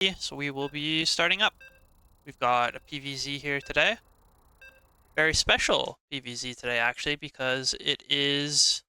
So we will be starting up. We've got a PVZ here today. Very special PVZ today, actually, because it is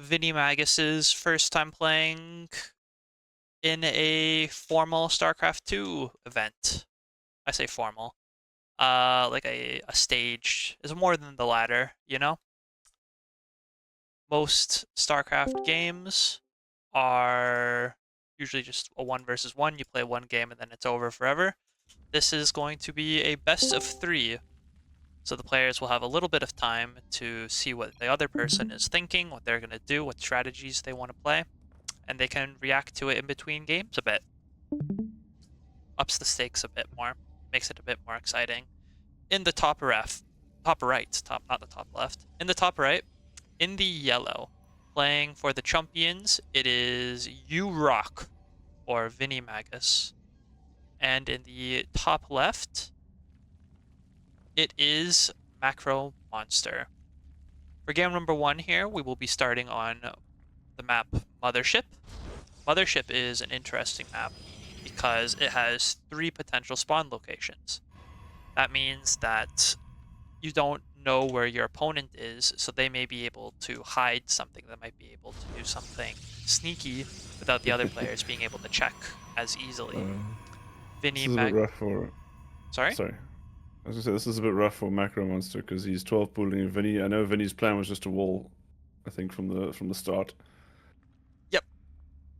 Vinimagus's first time playing in a formal StarCraft 2 event. I say formal. Like a stage is more than the latter, you know? Most StarCraft games are usually just a 1 versus 1. You play one game and then it's over forever. This is going to be a best of 3. So the players will have a little bit of time to see what the other person is thinking, what they're going to do, what strategies they want to play, and they can react to it in between games a bit. Ups the stakes a bit more, makes it a bit more exciting. In the top right, not the top left. In the top right, in the yellow, playing for the champions, it is U-Rock or Vinimagus. And in the top left, it is MacroMonster. For game number 1 here, we will be starting on the map Mothership. Mothership is an interesting map because it has 3 potential spawn locations. That means that you don't know where your opponent is, so they may be able to hide something. They might be able to do something sneaky without the other players being able to check as easily. This is a bit rough for... Sorry? Sorry. I was going to say, this is a bit rough for MacroMonster because he's 12 pooling Vinny. I know Vinny's plan was just a wall, I think, from the start. Yep.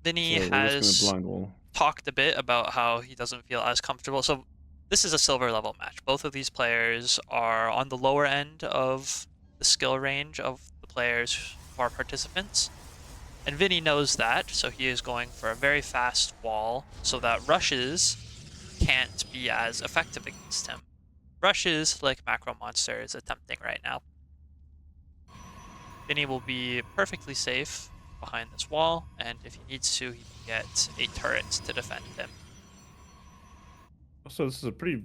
Vinny So has blind wall. talked a bit about how he doesn't feel as comfortable. So this is a silver level match. Both of these players are on the lower end of the skill range of the players who are participants. And Vinny knows that, so he is going for a very fast wall so that rushes can't be as effective against him. Rushes, like MacroMonster is attempting right now. Vinny will be perfectly safe behind this wall, and if he needs to, he can get a turret to defend him. Also, this is a pretty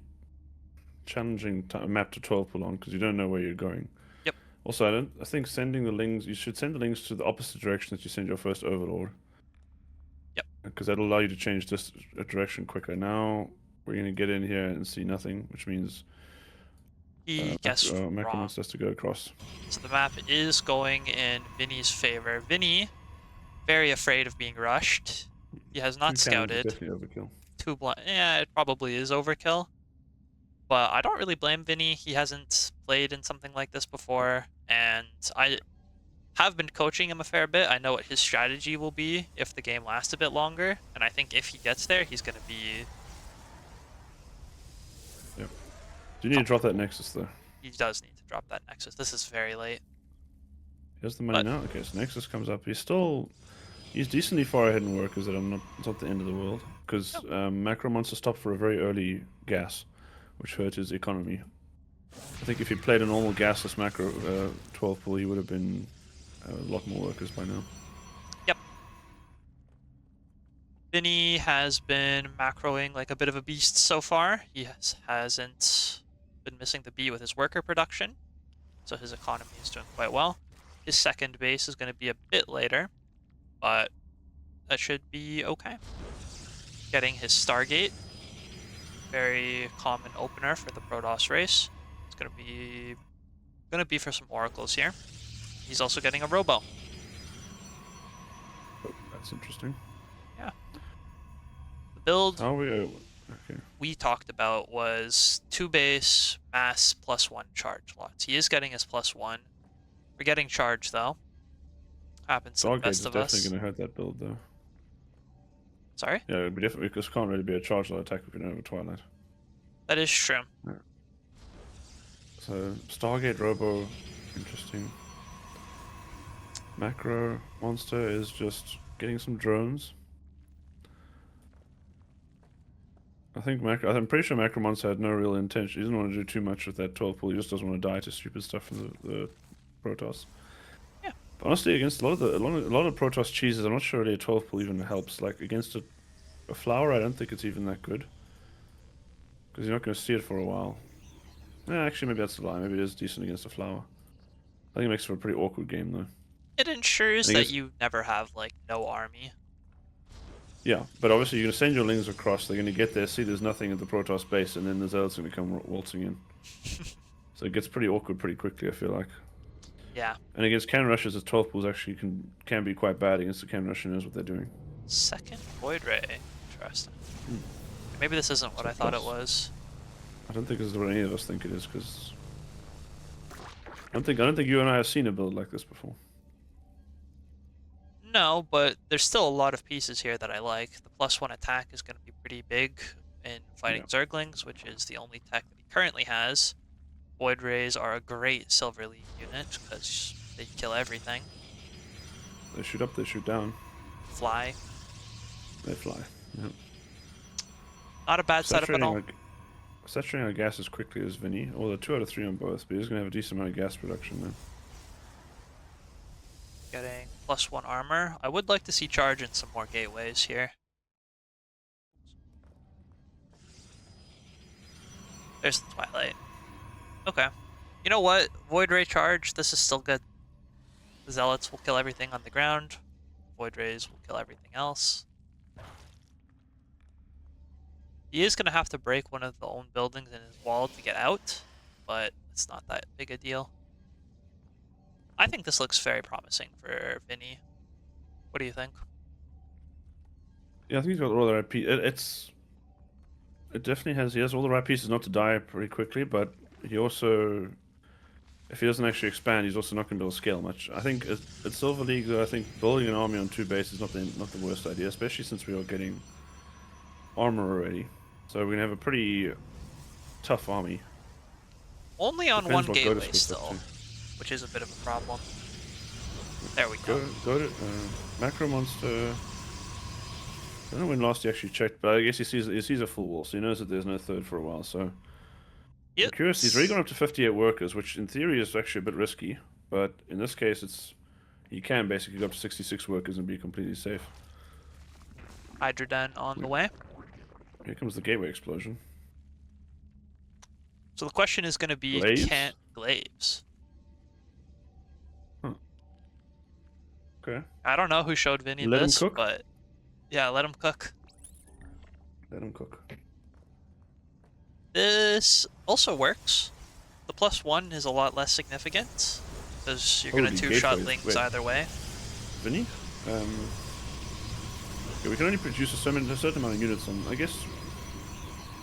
challenging map to 12 pull on because you don't know where you're going. Yep. Also, I think sending the lings, you should send the lings to the opposite direction that you send your first overlord. Yep. Because that'll allow you to change this direction quicker. Now we're going to get in here and see nothing, which means he guessed wrong. MacroMonster has to go across. So the map is going in Vinny's favor. Vinny, very afraid of being rushed. He has not scouted. Definitely overkill. Too blind. Yeah, it probably is overkill. But I don't really blame Vinny. He hasn't played in something like this before, and I have been coaching him a fair bit. I know what his strategy will be if the game lasts a bit longer, and I think if he gets there, he's going to be... Yep. Do you need to drop that Nexus, though? He does need to drop that Nexus. This is very late. He has the money now? Okay, so Nexus comes up. He's decently far ahead in workers that it's not the end of the world. Because MacroMonster stopped for a very early gas, which hurt his economy. I think if he played a normal gasless macro 12 pull, he would have been a lot more workers by now. Yep. Vinny has been macroing like a bit of a beast so far. He hasn't been missing the beat with his worker production, so his economy is doing quite well. His second base is going to be a bit later, but that should be okay. Getting his Stargate, very common opener for the Protoss race. It's going to be for some oracles here. He's also getting a Robo. Oh, that's interesting. Yeah. The build okay. we talked about was 2 base, mass, +1 charge lots. He is getting his +1. We're getting charge though. Happens to the best of us. Definitely going to hurt that build though. Sorry? Yeah, it would be definitely because it can't really be a charge lot attack if you don't have a Twilight. That is true. Yeah. So Stargate Robo, interesting. MacroMonster is just getting some drones. I'm pretty sure MacroMonster had no real intention. He doesn't want to do too much with that 12 pull. He just doesn't want to die to stupid stuff from the Protoss. Yeah. But honestly, against a lot of Protoss cheeses, I'm not sure really a 12 pull even helps. Like against a flower, I don't think it's even that good. Because you're not going to see it for a while. Yeah, actually, maybe that's a lie. Maybe it is decent against a flower. I think it makes for a pretty awkward game, though. It ensures that you never have, like, no army. Yeah, but obviously you're going to send your Lings across, they're going to get there, see there's nothing at the Protoss base, and then the Zealot's going to come waltzing in. So it gets pretty awkward pretty quickly, I feel like. Yeah. And against cannon rushers, the 12 pools actually can be quite bad against the cannon rusher who knows what they're doing. Second Void Ray. Interesting. Hmm. Maybe this isn't what I thought it was. I don't think this is what any of us think it is, because I don't think you and I have seen a build like this before. No, but there's still a lot of pieces here that I like. The +1 attack is going to be pretty big in fighting Zerglings, which is the only tech that he currently has. Void Rays are a great Silver League unit because they kill everything. They shoot up, they shoot down. Fly. They fly. Yeah. Not a bad setup at all. Saturating our gas as quickly as Vinny, although 2 out of 3 on both, but he's going to have a decent amount of gas production now. Getting +1 armor. I would like to see charge in some more gateways here. There's the Twilight. Okay. You know what? Void Ray charge, this is still good. The Zealots will kill everything on the ground. Void Rays will kill everything else. He is going to have to break one of the own buildings in his wall to get out, but it's not that big a deal. I think this looks very promising for Vinny. What do you think? Yeah, I think he's got all the right pieces. It definitely has. He has all the right pieces not to die pretty quickly, but he also, if he doesn't actually expand, he's also not going to be able to scale much. I think at Silver League, though, I think building an army on 2 bases is not the worst idea, especially since we are getting armor already. So we're going to have a pretty tough army. Only on one gateway still, which is a bit of a problem. There we go. Go to MacroMonster. I don't know when last he actually checked, but I guess he sees a full wall, so he knows that there's no third for a while. So I'm curious. He's already gone up to 58 workers, which in theory is actually a bit risky, but in this case, he can basically go up to 66 workers and be completely safe. Hydroden on the way. Here comes the gateway explosion. So the question is going to be, can't Glaives? Huh. Okay. I don't know who showed Vinny Let this, him cook? but yeah, let him cook. Let him cook. This also works. The +1 is a lot less significant because you're going to 2-shot Lings either way. Vinny? Yeah, we can only produce a certain amount of units on. I guess.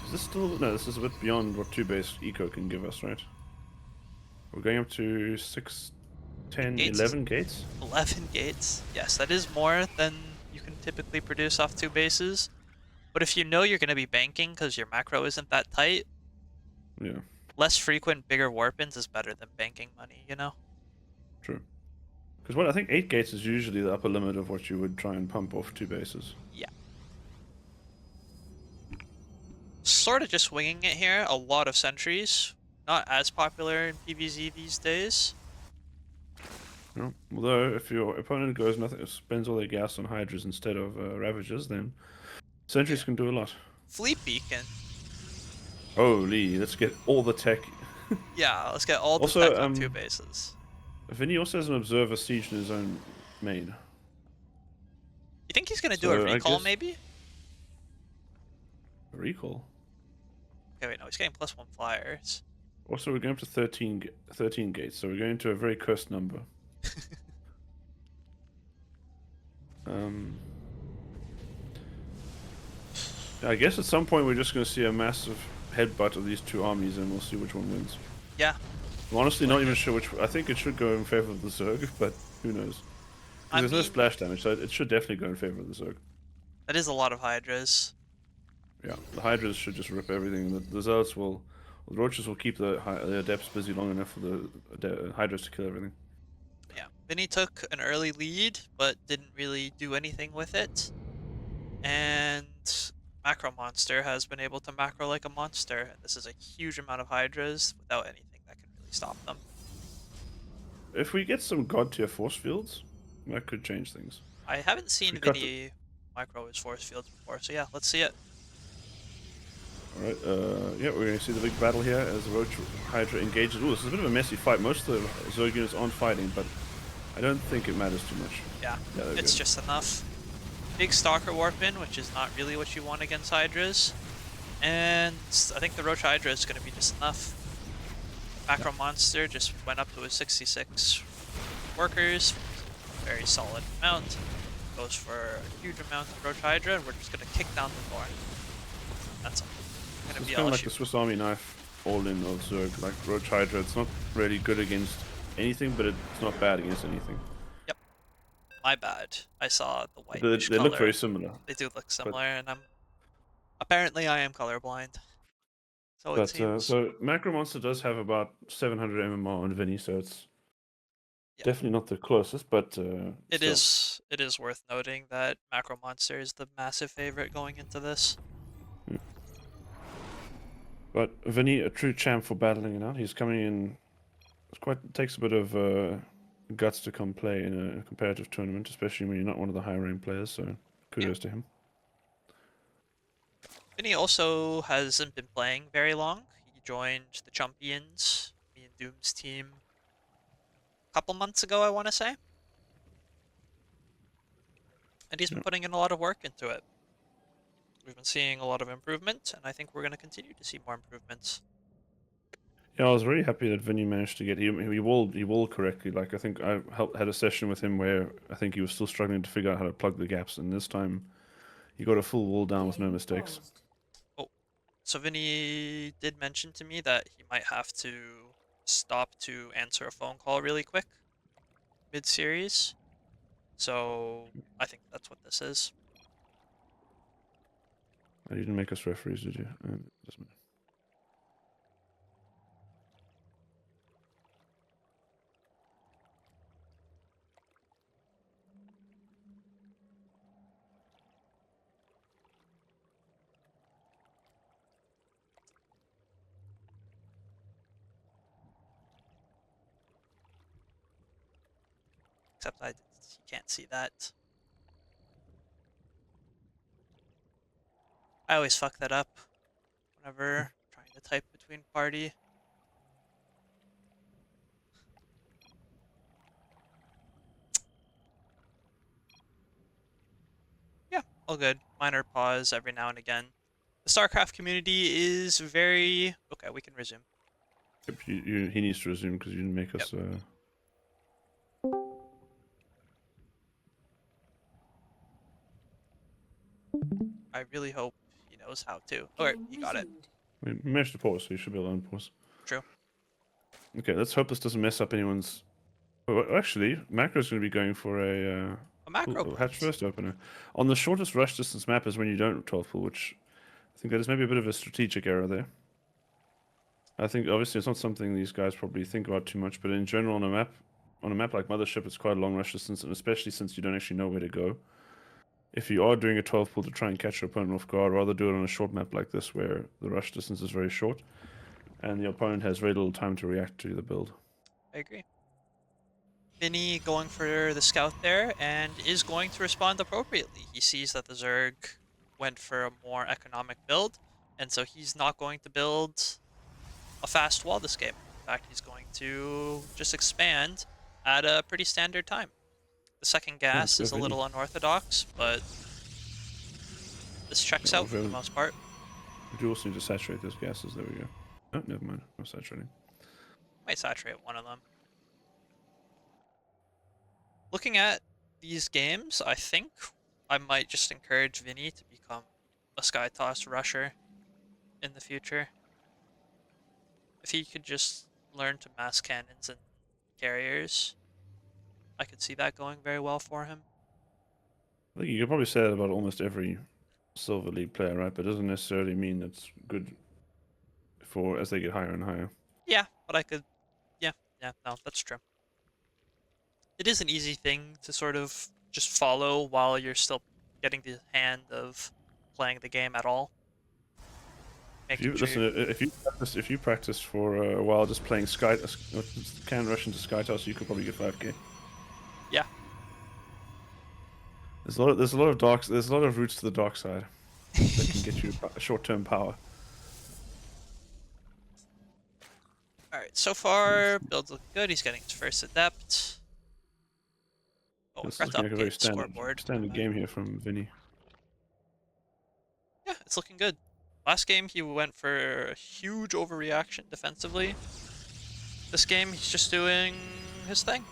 Is this still? No, this is a bit beyond what 2-base eco can give us, right? We're going up to 6, 10, gates. 11 gates? 11 gates. Yes, that is more than you can typically produce off 2 bases. But if you know you're going to be banking because your macro isn't that tight, yeah, less frequent, bigger warpins is better than banking money, you know? True. Because I think 8 gates is usually the upper limit of what you would try and pump off 2 bases. Yeah. Sort of just winging it here. A lot of sentries. Not as popular in PvZ these days. No. Although, if your opponent spends all their gas on Hydras instead of Ravagers, then sentries can do a lot. Fleet Beacon. Holy, let's get all the tech. Yeah, let's get all the tech on 2 bases. Vinny also has an Observer Siege in his own main. You think he's going to do a recall, maybe? A recall? Okay, wait, no, he's getting +1 flyers. Also, we're going up to 13 gates, so we're going to a very cursed number. I guess at some point we're just going to see a massive headbutt of these 2 armies, and we'll see which one wins. Yeah. I'm honestly not even sure which. I think it should go in favor of the Zerg, but who knows? There's no splash damage, so it should definitely go in favor of the Zerg. That is a lot of Hydras. Yeah, the Hydras should just rip everything. The Zealots will... The Roaches will keep the Adepts busy long enough for the Hydras to kill everything. Yeah, Vinny took an early lead, but didn't really do anything with it. And MacroMonster has been able to macro like a monster. And this is a huge amount of Hydras without anything that can really stop them. If we get some God tier force fields, that could change things. I haven't seen Vinny micro his force fields before, so yeah, let's see it. Alright, yeah, we're going to see the big battle here as the Roach Hydra engages. Ooh, this is a bit of a messy fight. Most of the Zerg units aren't fighting, but I don't think it matters too much. Yeah, it's just enough. big Stalker Warp in, which is not really what you want against Hydras. And I think the Roach Hydra is going to be just enough. MacroMonster just went up to a 66 workers. Very solid amount. Goes for a huge amount of Roach Hydra, and we're just going to kick down the door. That's all. It's kind of like the Swiss Army knife all in of Zerg, like Roach Hydra. It's not really good against anything, but it's not bad against anything. Yep. My bad. I saw the white They color. look very similar. They do look similar, and apparently I am colorblind. So it seems. So MacroMonster does have about 700 MMR on Vinny, so it's definitely not the closest, but it is worth noting that MacroMonster is the massive favorite going into this. But Vinny, a true champ for battling it out. He's coming in. It takes a bit of guts to come play in a competitive tournament, especially when you're not one of the higher ranked players. So kudos to him. Vinny also hasn't been playing very long. He joined the Champions, me and Doom's team, a couple months ago, I want to say. And he's been putting in a lot of work into it. We've been seeing a lot of improvement, and I think we're going to continue to see more improvements. Yeah, I was very happy that Vinny managed to get he walled correctly. Like I think I had a session with him where I think he was still struggling to figure out how to plug the gaps, and this time he got a full wall down with no mistakes. Oh, so Vinny did mention to me that he might have to stop to answer a phone call really quick mid-series. So I think that's what this is. You didn't make us referees, did you? Doesn't matter. Except you can't see that. I always fuck that up whenever trying to type between party. Yeah, all good. Minor pause every now and again. The StarCraft community is very... Okay, we can resume. Yep, he needs to resume because you didn't make us... I really hope he knows how to. Okay, he got it. We managed to pause, so you should be able to unpause. True. Okay, let's hope this doesn't mess up anyone's... Well, actually, Macro's going to be going for a macro hatch first opener. On the shortest rush distance map is when you don't 12 pull, which I think that is maybe a bit of a strategic error there. I think obviously it's not something these guys probably think about too much, but in general on a map like Mothership, it's quite a long rush distance, and especially since you don't actually know where to go. If you are doing a 12 pull to try and catch your opponent off guard, rather do it on a short map like this where the rush distance is very short and the opponent has very little time to react to the build. I agree. Vinny going for the scout there and is going to respond appropriately. He sees that the Zerg went for a more economic build, and so he's not going to build a fast wall this game. In fact, he's going to just expand at a pretty standard time. The second gas is a little unorthodox, but this checks out for the most part. We do also need to saturate those gases. There we go. Oh, never mind. No saturating. Might saturate one of them. Looking at these games, I think I might just encourage Vinny to become a Skytoss rusher in the future. If he could just learn to mass cannons and carriers, I could see that going very well for him. I think you could probably say that about almost every Silver League player, right? But it doesn't necessarily mean it's good for as they get higher and higher. Yeah, but I could... Yeah, no, that's true. It is an easy thing to sort of just follow while you're still getting the hand of playing the game at all. If you practice for a while just playing Can Rush into Skytoss, you could probably get 5k. Yeah. There's a lot of routes to the dark side that can get you short-term power. Alright, so far, build's looking good. He's getting his first Adept. Oh, I This is forgot to looking like a very update the scoreboard. standard game here from Vinny. Yeah, it's looking good. Last game, he went for a huge overreaction defensively. This game, he's just doing his thing.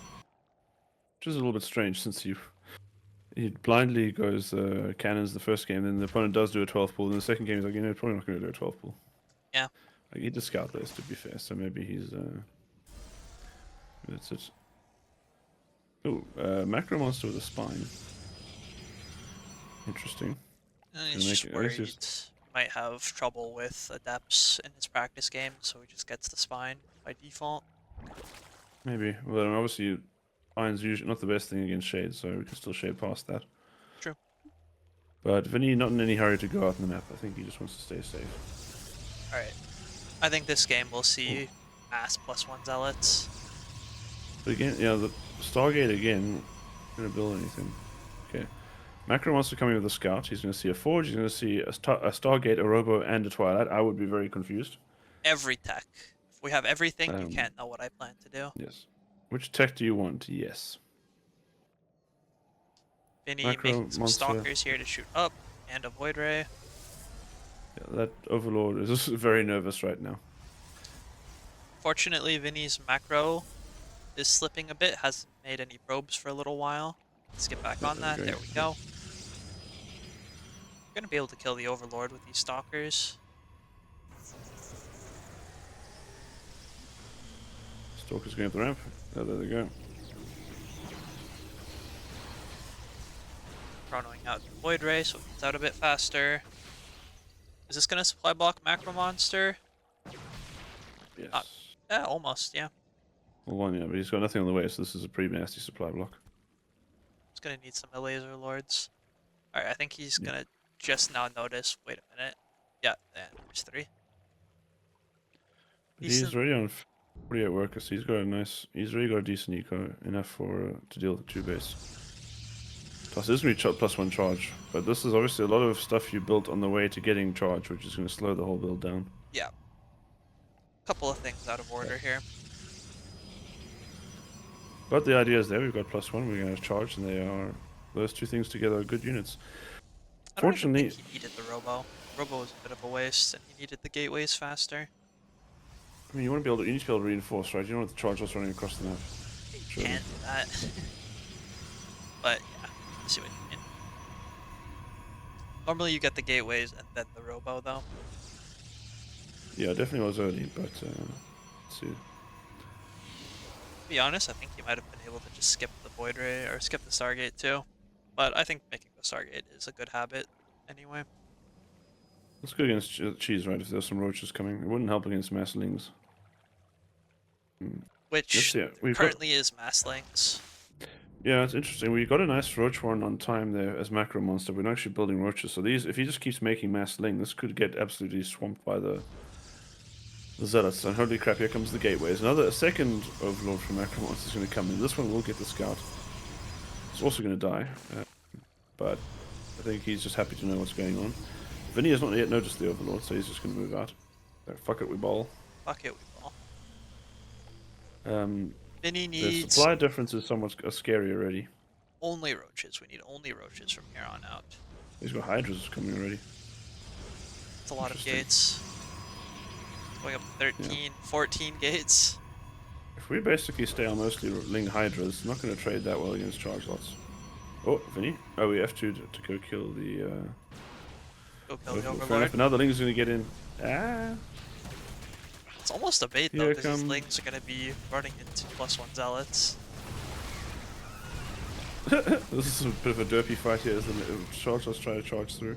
Which is a little bit strange since he blindly goes cannons the first game, then the opponent does do a 12 pull, and the second game he's like, you know, probably not going to do a 12 pull. Yeah. Like, he did scout those, to be fair, so maybe he's that's it. Oh, MacroMonster with a spine. Interesting. He's just worried he might have trouble with adepts in his practice game, so he just gets the spine by default. Maybe. Well, obviously, spine's usually not the best thing against shade, so we can still shade past that. True. But Vinny, not in any hurry to go out on the map. I think he just wants to stay safe. Alright. I think this game we'll see mass +1 zealots. But again, yeah, the Stargate again, not going to build anything. Okay. MacroMonster coming with a scout. He's going to see a forge. He's going to see a Stargate, a Robo, and a Twilight. I would be very confused. Every tech. If we have everything, you can't know what I plan to do. Yes. Which tech do you want? Yes. Vinny making some stalkers here to shoot up, and a Void Ray. Yeah, that Overlord is very nervous right now. Fortunately, Vinny's macro is slipping a bit. Hasn't made any probes for a little while. Let's get back on that. There we go. We're going to be able to kill the Overlord with these stalkers. Stalker's going up the ramp. Oh, there they go. Chronoing out the Void Ray so it gets out a bit faster. Is this going to supply block MacroMonster? Yes. Yeah, almost, yeah. Well, one, yeah, but he's got nothing on the way, so this is a pretty nasty supply block. He's going to need some laser lords. Alright, I think he's going to just now notice. Wait a minute. Yeah, there's 3. He's already on 48 workers, so he's really got a decent eco, enough for to deal with the 2 base. Plus, this is going to be +1 charge, but this is obviously a lot of stuff you built on the way to getting charge, which is going to slow the whole build down. Yeah. Couple of things out of order here. But the idea is there, we've got +1, we're going to charge, and those 2 things together are good units. Fortunately, I don't even think he needed the Robo. Robo was a bit of a waste, and he needed the gateways faster. I mean, you need to be able to reinforce, right? You don't want the charge loss running across the map. You can't do that. But yeah, I see what you mean. Normally you get the gateways and then the Robo, though. Yeah, definitely was early, but let's see. To be honest, I think he might have been able to just skip the Void Ray or skip the Stargate too. But I think making the Stargate is a good habit anyway. Let's go against cheese, right? If there's some roaches coming, it wouldn't help against masslings. Which currently is masslings. Yeah, it's interesting. We got a nice roach one on time there as MacroMonster. We're not actually building roaches, so these, if he just keeps making massling, this could get absolutely swamped by the zealots. And holy crap, here comes the gateways. A second Overlord from MacroMonster is going to come in. This one will get the scout. It's also going to die, but I think he's just happy to know what's going on. Vinny has not yet noticed the Overlord, so he's just going to move out. So, fuck it, we bowl. Fuck it, we bowl. Vinny needs... The supply difference is somewhat scary already. Only roaches. We need only roaches from here on out. He's got Hydras coming already. It's a lot of gates. Going up to 13, 14 gates. If we basically stay on mostly Ling Hydras, not going to trade that well against charge lots. Oh, Vinny. Oh, we have to go kill the... Go kill the Overlord. Fair enough, but now the Ling's going to get in. Ah! It's almost a bait though, because his Lings are going to be running into +1 zealots. This is a bit of a derpy fight here as the charge lots try to charge through.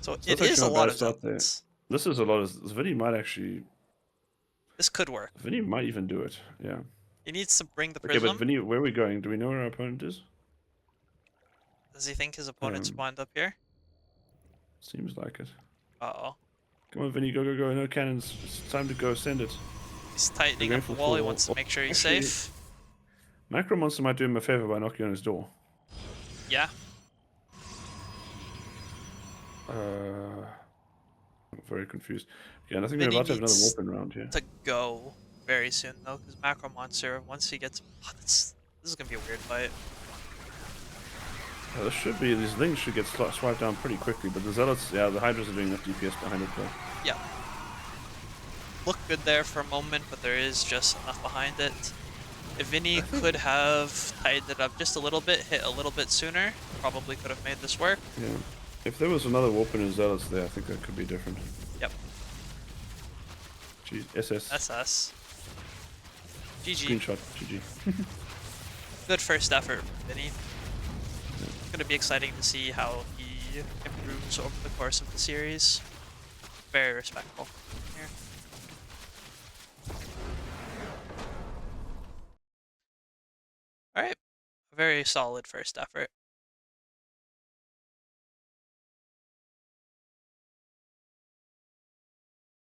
So it is a lot of zealots. This is a lot of... Vinny might actually... This could work. Vinny might even do it, yeah. He needs to bring the prism. Okay, but Vinny, where are we going? Do we know where our opponent is? Does he think his opponent spawned up here? Seems like it. Uh-oh. Come on, Vinny, go, go, go. No cannons. It's time to go. Send it. He's tightening up the wall. He wants to make sure he's safe. MacroMonster might do him a favor by knocking on his door. Yeah. I'm very confused. Yeah, and I think we're about to have another warping round here. To go very soon, though, because MacroMonster, once he gets... Oh, this is going to be a weird fight. This should be, these things should get swiped down pretty quickly, but the Zealots, yeah, the Hydras are doing enough DPS behind it though. Yeah. Look good there for a moment, but there is just enough behind it. If Vinny could have tightened it up just a little bit, hit a little bit sooner, probably could have made this work. Yeah. If there was another Warpin and Zealots there, I think that could be different. Yep. G SS. SS. GG. Screenshot. GG. Good first effort, Vinny. It's going to be exciting to see how he improves over the course of the series. Very respectful here. Alright. Very solid first effort.